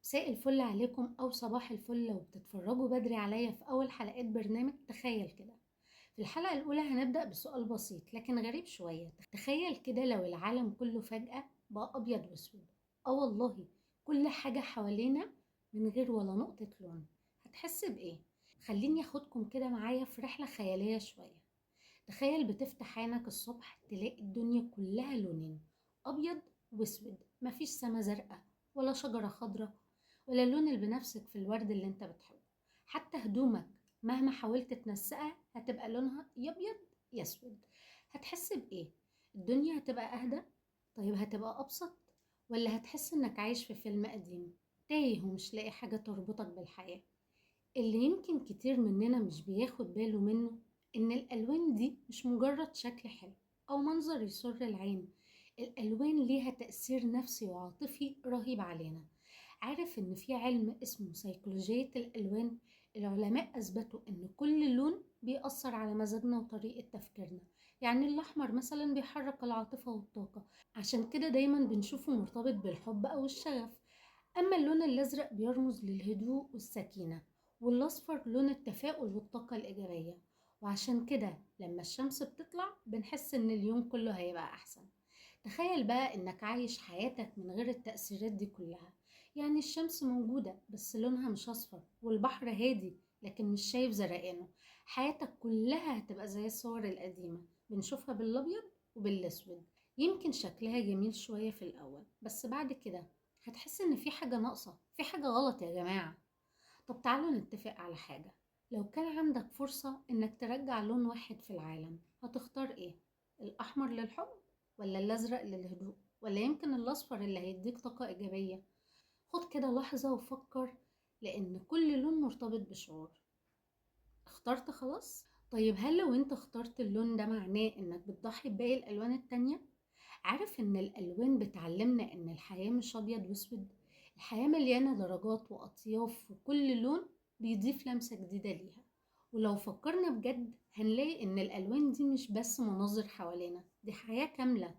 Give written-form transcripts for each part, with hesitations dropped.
مساء الفل عليكم أو صباح الفل لو بتتفرجوا بدري عليا في أول حلقات برنامج. تخيل كده، في الحلقة الأولى هنبدأ بسؤال بسيط لكن غريب شوية. تخيل كده لو العالم كله فجأة بقى أبيض وأسود. والله كل حاجة حوالينا من غير ولا نقطة لون، هتحس بإيه؟ خليني أخدكم كده معايا في رحلة خيالية شوية. تخيل بتفتح عينك الصبح تلاقي الدنيا كلها لونين، أبيض وأسود. مفيش سما زرقاء ولا شجرة خضراء ولا اللون البنفسج في الورد اللي انت بتحبه. حتى هدومك مهما حاولت تنسقها هتبقى لونها يا أبيض يا أسود. هتحس بإيه؟ الدنيا هتبقى أهدى؟ طيب هتبقى أبسط؟ ولا هتحس إنك عايش في فيلم قديم تايه ومش لاقي حاجة تربطك بالحياة؟ اللي يمكن كتير مننا مش بياخد باله منه إن الألوان دي مش مجرد شكل حلو أو منظر يسر العين. الألوان ليها تأثير نفسي وعاطفي رهيب علينا. عارف إن في علم اسمه سيكولوجية الألوان؟ العلماء أثبتوا إن كل لون بيأثر على مزاجنا وطريقة تفكيرنا. يعني الأحمر مثلا بيحرك العاطفة والطاقة، عشان كده دايما بنشوفه مرتبط بالحب أو الشغف. أما اللون الأزرق بيرمز للهدوء والسكينة، والأصفر لون التفاؤل والطاقة الإيجابية. وعشان كده لما الشمس بتطلع بنحس إن اليوم كله هيبقى أحسن. تخيل بقى إنك عايش حياتك من غير التأثيرات دي كلها. يعني الشمس موجودة بس لونها مش أصفر، والبحر هادي لكن مش شايف زرقانه. حياتك كلها هتبقى زي الصور القديمة بنشوفها بالأبيض وبالأسود. يمكن شكلها جميل شوية في الأول، بس بعد كده هتحس إن في حاجة ناقصة، في حاجة غلط يا جماعة. طب تعالوا نتفق على حاجة. لو كان عندك فرصة إنك ترجع لون واحد في العالم هتختار إيه؟ الأحمر للحب ولا الأزرق للهدوء ولا يمكن الأصفر اللي هيديك طاقة إيجابية؟ خد كده لحظة وفكر، لأن كل لون مرتبط بشعور. اخترت خلاص؟ طيب هل لو انت اخترت اللون ده معناه انك بتضحي بباقي الألوان التانية؟ عارف ان الألوان بتعلمنا ان الحياة مش أبيض وأسود؟ الحياة مليانة درجات وأطياف، وكل لون بيضيف لمسة جديدة ليها. ولو فكرنا بجد هنلاقي ان الألوان دي مش بس مناظر حوالينا، دي حياة كاملة.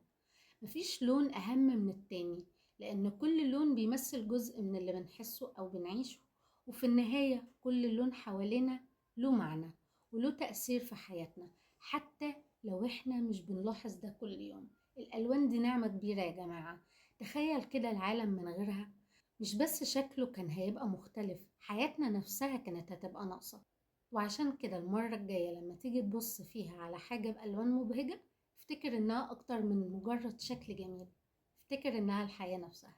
مفيش لون أهم من التاني، لأن كل لون بيمثل جزء من اللي بنحسه أو بنعيشه. وفي النهاية كل لون حوالينا له معنى وله تأثير في حياتنا، حتى لو احنا مش بنلاحظ ده كل يوم. الألوان دي نعمة كبيرة يا جماعة. تخيل كده العالم من غيرها، مش بس شكله كان هيبقى مختلف، حياتنا نفسها كانت هتبقى ناقصة. وعشان كده المرة الجاية لما تيجي تبص فيها على حاجة بألوان مبهجة، افتكر إنها أكتر من مجرد شكل جميل. افتكر إنها الحياة نفسها.